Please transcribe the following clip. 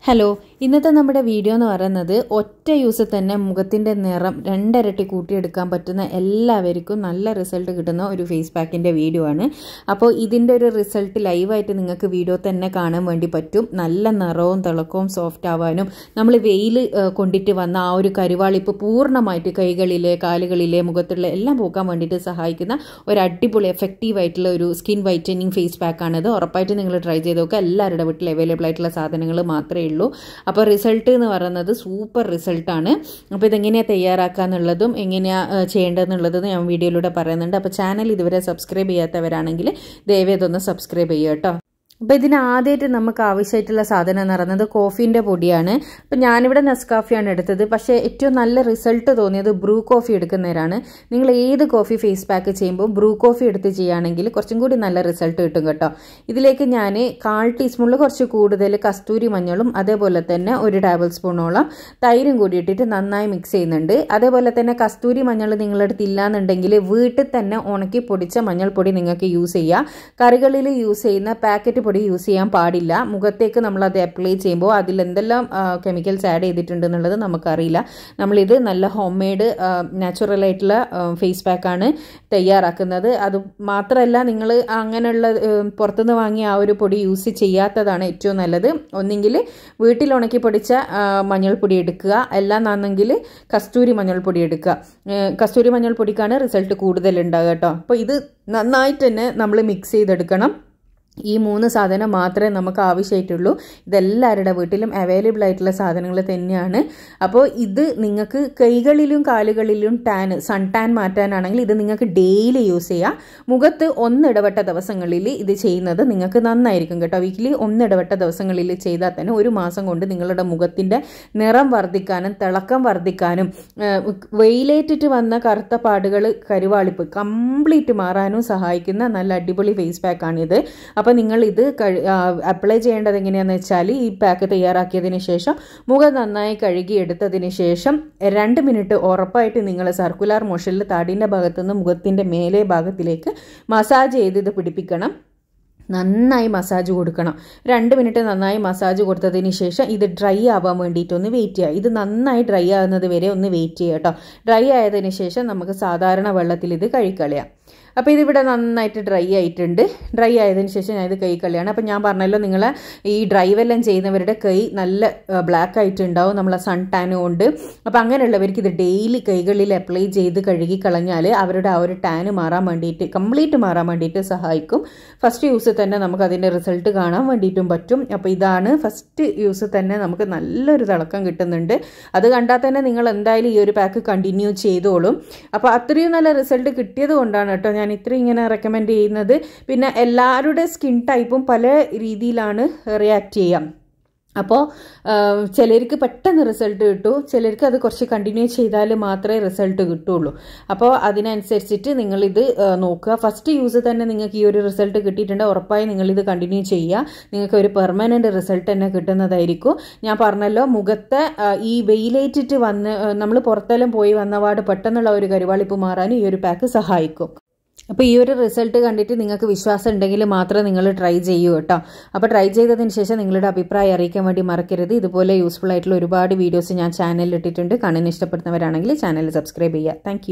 Hello, ഇന്നത്തെ നമ്മുടെ video എന്ന് പറയുന്നത് ഒറ്റ യൂസ് തന്നെ മുഖത്തിൻ്റെ നിറം 2 ഇരട്ടി കൂട്ടിയെടുക്കാൻ പറ്റുന്ന എല്ലാവർക്കും നല്ല റിസൾട്ട് കിട്ടുന്ന ഒരു ഫേസ് പാക്കിൻ്റെ വീഡിയോ ആണ്. അപ്പോൾ ഇതിൻ്റെ ഒരു റിസൾട്ട് ലൈവായിട്ട് നിങ്ങൾക്ക് വീഡിയോ തന്നെ കാണാൻ വേണ്ടി പറ്റും. നല്ല നിറവും തിളക്കവും സോഫ്റ്റ് ആവാനും നമ്മൾ വെയിൽ കൊണ്ടിട്ട് വന്ന ആ ഒരു കരുവാളിപ്പ് പൂർണ്ണമായിട്ട് കൈകളിലെ കാലുകളിലെ മുഖത്തുള്ള എല്ലാം പോക്കാൻ വേണ്ടിയിട്ട് സഹായിക്കുന്ന ഒരു അടിപൊളി എഫക്റ്റീവായിട്ടുള്ള ഒരു സ്കിൻ വൈറ്റനിങ് ഫേസ് പാക്കാണിത്. ഉറപ്പായിട്ട് നിങ്ങൾ ട്രൈ ചെയ്ത് നോക്കുക. എല്ലാവരുടെ വീട്ടിൽ അവൈലബിൾ ആയിട്ടുള്ള സാധനങ്ങൾ മാത്രമേ ഉള്ളൂ. അപ്പോൾ റിസൾട്ട് എന്ന് പറയുന്നത് സൂപ്പർ റിസൾട്ടാണ്. അപ്പോൾ ഇതെങ്ങനെയാണ് തയ്യാറാക്കുക എന്നുള്ളതും എങ്ങനെയാണ് ചെയ്യേണ്ടതെന്നുള്ളതും ഞാൻ വീഡിയോയിലൂടെ പറയുന്നുണ്ട്. അപ്പോൾ ചാനൽ ഇതുവരെ സബ്സ്ക്രൈബ് ചെയ്യാത്തവരാണെങ്കിൽ ദയവേദം ഒന്ന് സബ്സ്ക്രൈബ് ചെയ്യുക കേട്ടോ. അപ്പോൾ ഇതിന് ആദ്യമായിട്ട് നമുക്ക് ആവശ്യമായിട്ടുള്ള സാധനം എന്ന് പറയുന്നത് കോഫീൻ്റെ പൊടിയാണ്. അപ്പോൾ ഞാനിവിടെ നെസ്കാഫിയാണ് എടുത്തത്. പക്ഷേ ഏറ്റവും നല്ല റിസൾട്ട് തോന്നിയത് ബ്രൂ കോഫി എടുക്കുന്നവരാണ്. നിങ്ങൾ ഏത് കോഫി ഫേസ് പാക്ക് ചെയ്യുമ്പോൾ ബ്രൂ കോഫി എടുത്ത് ചെയ്യുകയാണെങ്കിൽ കുറച്ചും കൂടി നല്ല റിസൾട്ട് കിട്ടും കേട്ടോ. ഇതിലേക്ക് ഞാൻ 1/4 ടീസ്പൂണിൽ കുറച്ച് കൂടുതൽ കസ്തൂരി മഞ്ഞളും അതേപോലെ തന്നെ 1 ടേബിൾ സ്പൂണോളം തൈരും കൂടി ഇട്ടിട്ട് നന്നായി മിക്സ് ചെയ്യുന്നുണ്ട്. അതേപോലെ തന്നെ കസ്തൂരി മഞ്ഞൾ നിങ്ങളുടെ അടുത്ത് ഇല്ലാന്നുണ്ടെങ്കിൽ വീട്ടിൽ തന്നെ ഉണക്കി പൊടിച്ച മഞ്ഞൾപ്പൊടി നിങ്ങൾക്ക് യൂസ് ചെയ്യാം. കറികളിൽ യൂസ് ചെയ്യുന്ന പാക്കറ്റ് പൊടി യൂസ് ചെയ്യാൻ പാടില്ല. മുഖത്തേക്ക് നമ്മളത് അപ്ലൈ ചെയ്യുമ്പോൾ അതിൽ എന്തെല്ലാം കെമിക്കൽസ് ആഡ് ചെയ്തിട്ടുണ്ടെന്നുള്ളത് നമുക്കറിയില്ല. നമ്മളിത് നല്ല ഹോം മെയ്ഡ് നാച്ചുറൽ ആയിട്ടുള്ള ഫേസ് പാക്കാണ് തയ്യാറാക്കുന്നത്. അത് മാത്രമല്ല, നിങ്ങൾ അങ്ങനെയുള്ള പുറത്തുനിന്ന് വാങ്ങിയ ആ ഒരു പൊടി യൂസ് ചെയ്യാത്തതാണ് ഏറ്റവും നല്ലത്. ഒന്നെങ്കിൽ വീട്ടിൽ ഉണക്കി പൊടിച്ച മഞ്ഞൾപ്പൊടി എടുക്കുക, അല്ലാന്നാണെങ്കിൽ കസ്തൂരി മഞ്ഞൾപ്പൊടി എടുക്കുക. കസ്തൂരി മഞ്ഞൾപ്പൊടിക്കാണ് റിസൾട്ട് കൂടുതൽ ഉണ്ടാകുക കേട്ടോ. അപ്പോൾ ഇത് നന്നായിട്ട് തന്നെ നമ്മൾ മിക്സ് ചെയ്തെടുക്കണം. ഈ 3 സാധനം മാത്രമേ നമുക്ക് ആവശ്യമായിട്ടുള്ളൂ. ഇതെല്ലാവരുടെ വീട്ടിലും അവൈലബിൾ ആയിട്ടുള്ള സാധനങ്ങൾ തന്നെയാണ്. അപ്പോൾ ഇത് നിങ്ങൾക്ക് കൈകളിലും കാലുകളിലും സൺ ടാൻ മാറ്റാനാണെങ്കിൽ ഇത് നിങ്ങൾക്ക് ഡെയിലി യൂസ് ചെയ്യാം. മുഖത്ത് 1 ഇടവിട്ട ദിവസങ്ങളിൽ ഇത് ചെയ്യുന്നത് നിങ്ങൾക്ക് നന്നായിരിക്കും കേട്ടോ. വീക്കിലി 1 ഇടവിട്ട ദിവസങ്ങളിൽ ചെയ്താൽ തന്നെ 1 മാസം കൊണ്ട് നിങ്ങളുടെ മുഖത്തിൻ്റെ നിറം വർദ്ധിക്കാനും തിളക്കം വർദ്ധിക്കാനും വെയിലേറ്റിട്ട് വന്ന കറുത്ത പാടുകൾ കരുവാളിപ്പ് കംപ്ലീറ്റ് മാറാനും സഹായിക്കുന്ന നല്ല അടിപൊളി ഫേസ് പാക്കാണിത്. അപ്പോൾ നിങ്ങൾ ഇത് അപ്ലൈ ചെയ്യേണ്ടത് എങ്ങനെയാണെന്ന് വെച്ചാൽ ഈ പാക്ക് തയ്യാറാക്കിയതിന് ശേഷം മുഖം നന്നായി കഴുകി എടുത്തതിന് ശേഷം 2 മിനിറ്റ് ഉറപ്പായിട്ട് നിങ്ങൾ സർക്കുലർ മോഷനിൽ താടിൻ്റെ ഭാഗത്തുനിന്ന് മുഖത്തിൻ്റെ മേലെ ഭാഗത്തിലേക്ക് മസാജ് ചെയ്ത് ഇത് പിടിപ്പിക്കണം. നന്നായി മസാജ് കൊടുക്കണം. 2 മിനിറ്റ് നന്നായി മസാജ് കൊടുത്തതിന് ശേഷം ഇത് ഡ്രൈ ആവാൻ വേണ്ടിയിട്ടൊന്ന് വെയിറ്റ് ചെയ്യുക. ഇത് നന്നായി ഡ്രൈ ആകുന്നത് വരെ ഒന്ന് വെയിറ്റ് ചെയ്യുക കേട്ടോ. ഡ്രൈ ആയതിനു ശേഷം നമുക്ക് സാധാരണ വെള്ളത്തിൽ ഇത് കഴുകിക്കളയാം. അപ്പോൾ ഇതിവിടെ നന്നായിട്ട് ഡ്രൈ ആയിട്ടുണ്ട്. ഡ്രൈ ആയതിനു ശേഷം ഞാൻ ഇത് കൈ കളിയാണ്. അപ്പോൾ ഞാൻ പറഞ്ഞല്ലോ, നിങ്ങൾ ഈ ഡ്രൈവെല്ലാം ചെയ്യുന്നവരുടെ കൈ നല്ല ബ്ലാക്ക് ആയിട്ടുണ്ടാവും നമ്മളെ സൺ ടാൻ കൊണ്ട്. അപ്പോൾ അങ്ങനെയുള്ളവർക്ക് ഇത് ഡെയിലി കൈകളിൽ അപ്ലൈ ചെയ്ത് കഴുകി കളഞ്ഞാൽ അവരുടെ ആ ഒരു ടാന് മാറാൻ വേണ്ടിയിട്ട് കംപ്ലീറ്റ് മാറാൻ വേണ്ടിയിട്ട് സഹായിക്കും. ഫസ്റ്റ് യൂസ് തന്നെ നമുക്ക് അതിൻ്റെ റിസൾട്ട് കാണാൻ വേണ്ടിയിട്ടും പറ്റും. അപ്പോൾ ഇതാണ് ഫസ്റ്റ് യൂസ് തന്നെ നമുക്ക് നല്ലൊരു തിളക്കം കിട്ടുന്നുണ്ട്. അത് കണ്ടാൽ തന്നെ നിങ്ങൾ എന്തായാലും ഈ ഒരു പാക്ക് കണ്ടിന്യൂ ചെയ്തോളും. അപ്പോൾ അത്രയും നല്ല റിസൾട്ട് കിട്ടിയത് കൊണ്ടാണ് കേട്ടോ ഞാൻ ഇത്രയും ഇങ്ങനെ റെക്കമെൻഡ് ചെയ്യുന്നത്. പിന്നെ എല്ലാവരുടെ സ്കിൻ ടൈപ്പും പല രീതിയിലാണ് റിയാക്ട് ചെയ്യാം. അപ്പോൾ ചിലർക്ക് പെട്ടെന്ന് റിസൾട്ട് കിട്ടും, ചിലർക്ക് അത് കുറച്ച് കണ്ടിന്യൂ ചെയ്താൽ മാത്രമേ റിസൾട്ട് കിട്ടുള്ളൂ. അപ്പോൾ അതിനനുസരിച്ചിട്ട് നിങ്ങളിത് നോക്കുക. ഫസ്റ്റ് യൂസ് തന്നെ നിങ്ങൾക്ക് ഈ ഒരു റിസൾട്ട് കിട്ടിയിട്ടുണ്ട്, ഉറപ്പായി നിങ്ങളിത് കണ്ടിന്യൂ ചെയ്യുക. നിങ്ങൾക്ക് ഒരു പെർമനൻറ്റ് റിസൾട്ട് തന്നെ കിട്ടുന്നതായിരിക്കും. ഞാൻ പറഞ്ഞല്ലോ, മുഖത്തെ ഈ വെയിലേറ്റിട്ട് വന്ന് നമ്മൾ പുറത്തെല്ലാം പോയി വന്നപാട് പെട്ടെന്നുള്ള ഒരു കരുവാളിപ്പ് മാറാൻ ഈ ഒരു പാക്ക് സഹായിക്കും. അപ്പോൾ ഈ ഒരു റിസൾട്ട് കണ്ടിട്ട് നിങ്ങൾക്ക് വിശ്വാസം ഉണ്ടെങ്കിൽ മാത്രം നിങ്ങൾ ട്രൈ ചെയ്യൂ കേട്ടോ. അപ്പോൾ ട്രൈ ചെയ്തതിന് ശേഷം നിങ്ങളുടെ അഭിപ്രായം അറിയിക്കാൻ വേണ്ടി മറക്കരുത്. ഇതുപോലെ യൂസ്ഫുൾ ആയിട്ടുള്ള ഒരുപാട് വീഡിയോസ് ഞാൻ ചാനലിൽ ഇട്ടിട്ടുണ്ട്. കാണാൻ ഇഷ്ടപ്പെടുന്നവരാണെങ്കിൽ ചാനൽ സബ്സ്ക്രൈബ് ചെയ്യുക. താങ്ക്